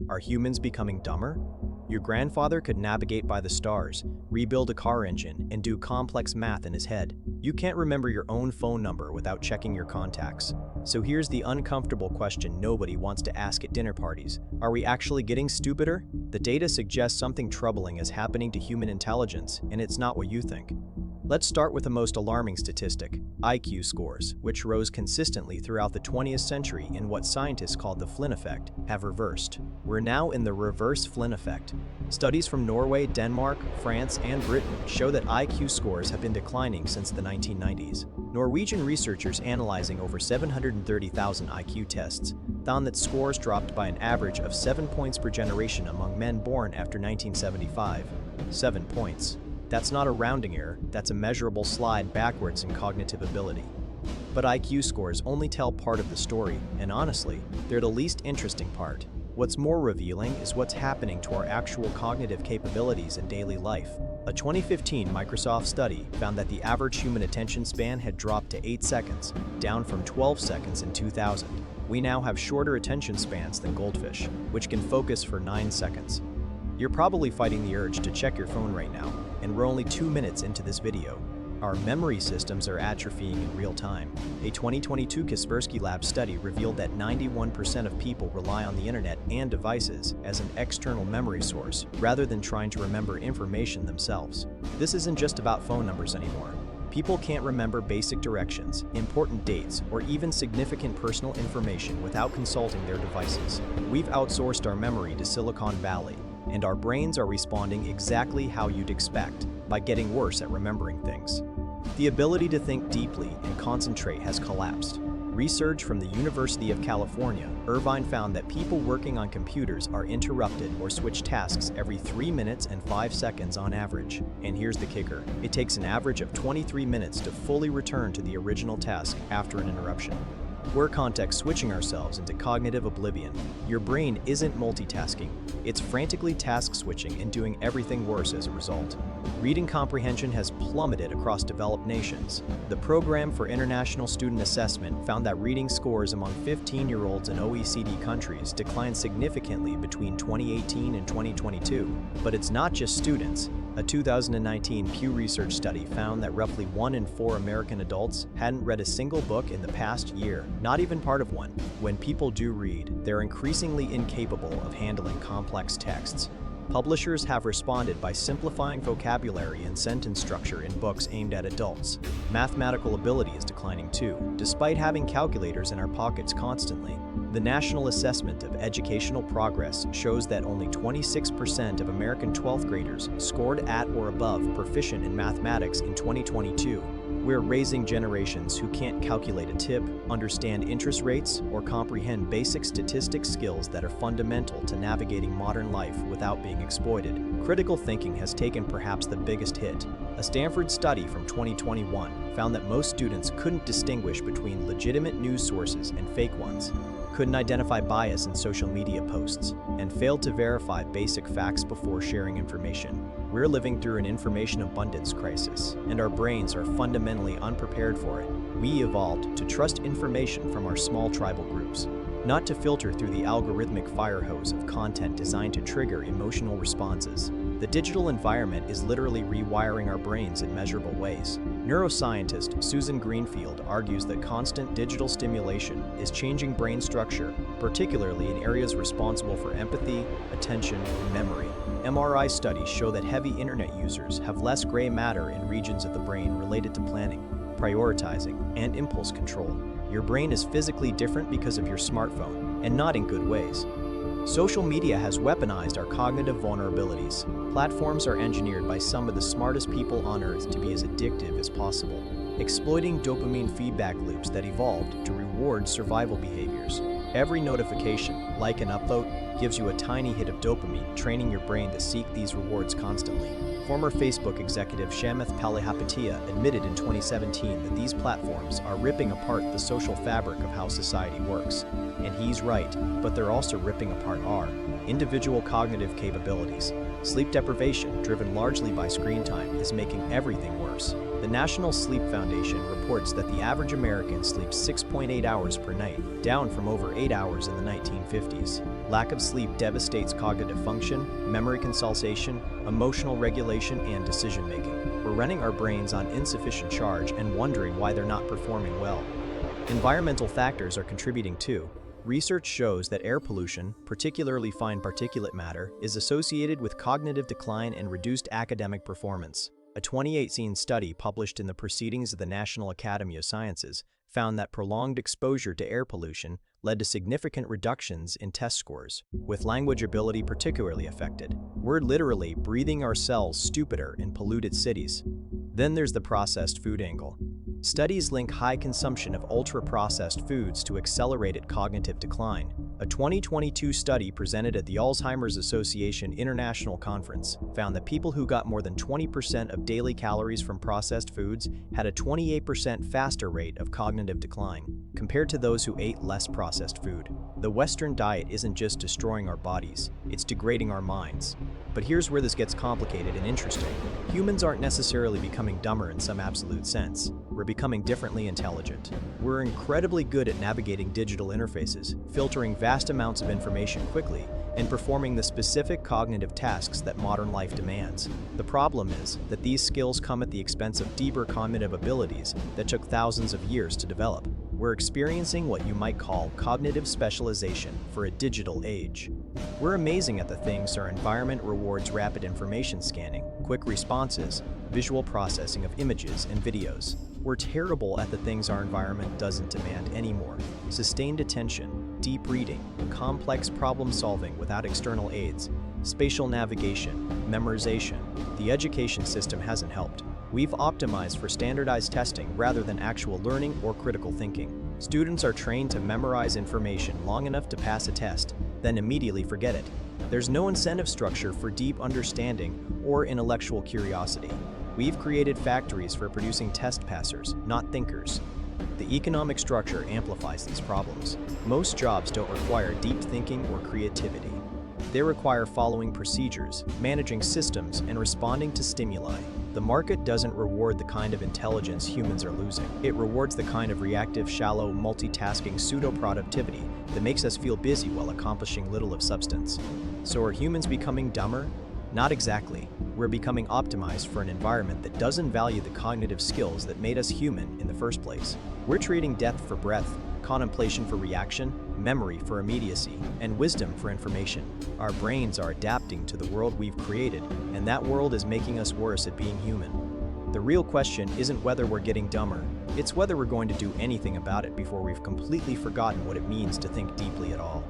Are humans becoming dumber? Your grandfather could navigate by the stars, rebuild a car engine, and do complex math in his head. You can't remember your own phone number without checking your contacts. So here's the uncomfortable question nobody wants to ask at dinner parties. Are we actually getting stupider? The data suggests something troubling is happening to human intelligence, and it's not what you think. Let's start with the most alarming statistic, IQ scores, which rose consistently throughout the 20th century in what scientists call the Flynn Effect, have reversed. We're now in the reverse Flynn Effect. Studies from Norway, Denmark, France, and Britain show that IQ scores have been declining since the 1990s. Norwegian researchers analyzing over 730,000 IQ tests found that scores dropped by an average of 7 points per generation among men born after 1975. 7 points. That's not a rounding error, that's a measurable slide backwards in cognitive ability. But IQ scores only tell part of the story, and honestly, they're the least interesting part. What's more revealing is what's happening to our actual cognitive capabilities in daily life. A 2015 Microsoft study found that the average human attention span had dropped to 8 seconds, down from 12 seconds in 2000. We now have shorter attention spans than goldfish, which can focus for 9 seconds. You're probably fighting the urge to check your phone right now, and we're only 2 minutes into this video. Our memory systems are atrophying in real time. A 2022 Kaspersky Lab study revealed that 91% of people rely on the internet and devices as an external memory source, rather than trying to remember information themselves. This isn't just about phone numbers anymore. People can't remember basic directions, important dates, or even significant personal information without consulting their devices. We've outsourced our memory to Silicon Valley, and our brains are responding exactly how you'd expect, by getting worse at remembering things. The ability to think deeply and concentrate has collapsed. Research from the University of California, Irvine found that people working on computers are interrupted or switch tasks every 3 minutes and 5 seconds on average. And here's the kicker. It takes an average of 23 minutes to fully return to the original task after an interruption. We're context switching ourselves into cognitive oblivion. Your brain isn't multitasking. It's frantically task switching and doing everything worse as a result. Reading comprehension has plummeted across developed nations. The Program for International Student Assessment found that reading scores among 15-year-olds in OECD countries declined significantly between 2018 and 2022. But it's not just students. A 2019 Pew Research study found that roughly 1 in 4 American adults hadn't read a single book in the past year, not even part of one. When people do read, they're increasingly incapable of handling complex texts. Publishers have responded by simplifying vocabulary and sentence structure in books aimed at adults. Mathematical ability is declining too, despite having calculators in our pockets constantly. The National Assessment of Educational Progress shows that only 26% of American 12th graders scored at or above proficient in mathematics in 2022. We're raising generations who can't calculate a tip, understand interest rates, or comprehend basic statistics skills that are fundamental to navigating modern life without being exploited. Critical thinking has taken perhaps the biggest hit. A Stanford study from 2021 found that most students couldn't distinguish between legitimate news sources and fake ones, couldn't identify bias in social media posts, and failed to verify basic facts before sharing information. We're living through an information abundance crisis, and our brains are fundamentally unprepared for it. We evolved to trust information from our small tribal groups, not to filter through the algorithmic fire hose of content designed to trigger emotional responses. The digital environment is literally rewiring our brains in measurable ways. Neuroscientist Susan Greenfield argues that constant digital stimulation is changing brain structure, particularly in areas responsible for empathy, attention, and memory. MRI studies show that heavy internet users have less gray matter in regions of the brain related to planning, prioritizing, and impulse control. Your brain is physically different because of your smartphone, and not in good ways. Social media has weaponized our cognitive vulnerabilities. Platforms are engineered by some of the smartest people on earth to be as addictive as possible, exploiting dopamine feedback loops that evolved to reward survival behaviors. Every notification, like and upvote, gives you a tiny hit of dopamine, training your brain to seek these rewards constantly. Former Facebook executive Shamath Palihapitiya admitted in 2017 that these platforms are ripping apart the social fabric of how society works. And he's right, but they're also ripping apart our individual cognitive capabilities. Sleep deprivation, driven largely by screen time, is making everything worse. The National Sleep Foundation reports that the average American sleeps 6.8 hours per night, down from over 8 hours in the 1950s. Lack of sleep devastates cognitive function, memory consolidation, emotional regulation, and decision-making. We're running our brains on insufficient charge and wondering why they're not performing well. Environmental factors are contributing too. Research shows that air pollution, particularly fine particulate matter, is associated with cognitive decline and reduced academic performance. A 2018 study published in the Proceedings of the National Academy of Sciences found that prolonged exposure to air pollution led to significant reductions in test scores, with language ability particularly affected. We're literally breathing ourselves stupider in polluted cities. Then there's the processed food angle. Studies link high consumption of ultra-processed foods to accelerated cognitive decline. A 2022 study presented at the Alzheimer's Association International Conference found that people who got more than 20% of daily calories from processed foods had a 28% faster rate of cognitive decline, compared to those who ate less processed food. The Western diet isn't just destroying our bodies, it's degrading our minds. But here's where this gets complicated and interesting. Humans aren't necessarily becoming dumber in some absolute sense. We're becoming differently intelligent. We're incredibly good at navigating digital interfaces, filtering vast amounts of information quickly, and performing the specific cognitive tasks that modern life demands. The problem is that these skills come at the expense of deeper cognitive abilities that took thousands of years to develop. We're experiencing what you might call cognitive specialization for a digital age. We're amazing at the things our environment rewards: rapid information scanning, quick responses, visual processing of images and videos. We're terrible at the things our environment doesn't demand anymore: sustained attention, deep reading, complex problem solving without external aids, spatial navigation, memorization. The education system hasn't helped. We've optimized for standardized testing rather than actual learning or critical thinking. Students are trained to memorize information long enough to pass a test, then immediately forget it. There's no incentive structure for deep understanding or intellectual curiosity. We've created factories for producing test passers, not thinkers. The economic structure amplifies these problems. Most jobs don't require deep thinking or creativity. They require following procedures, managing systems, and responding to stimuli. The market doesn't reward the kind of intelligence humans are losing. It rewards the kind of reactive, shallow, multitasking pseudo-productivity that makes us feel busy while accomplishing little of substance. So are humans becoming dumber? Not exactly. We're becoming optimized for an environment that doesn't value the cognitive skills that made us human in the first place. We're trading depth for breadth, contemplation for reaction, memory for immediacy, and wisdom for information. Our brains are adapting to the world we've created, and that world is making us worse at being human. The real question isn't whether we're getting dumber, it's whether we're going to do anything about it before we've completely forgotten what it means to think deeply at all.